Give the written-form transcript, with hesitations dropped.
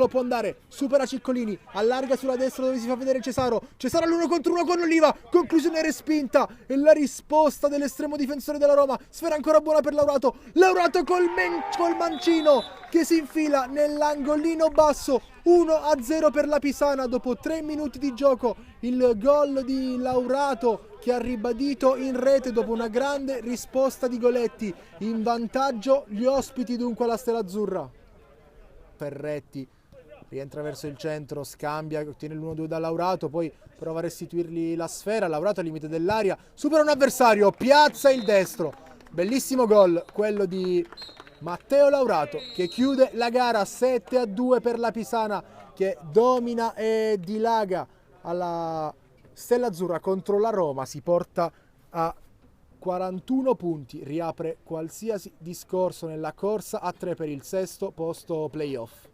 Uno può andare, supera Ciccolini, allarga sulla destra dove si fa vedere Cesaro all'1 contro 1 con Oliva, conclusione respinta e la risposta dell'estremo difensore della Roma, sfera ancora buona per Laurato col mancino che si infila nell'angolino basso, 1-0 per la Pisana dopo 3 minuti di gioco, il gol di Laurato che ha ribadito in rete dopo una grande risposta di Goletti, in vantaggio gli ospiti dunque alla Stella Azzurra. Ferretti rientra verso il centro, scambia, ottiene l'1-2 da Laurato, poi prova a restituirgli la sfera, Laurato al limite dell'area, supera un avversario, piazza il destro, bellissimo gol quello di Matteo Laurato che chiude la gara, 7-2 per la Pisana che domina e dilaga alla Stella Azzurra contro la Roma, si porta a 41 punti, riapre qualsiasi discorso nella corsa a 3 per il sesto posto playoff.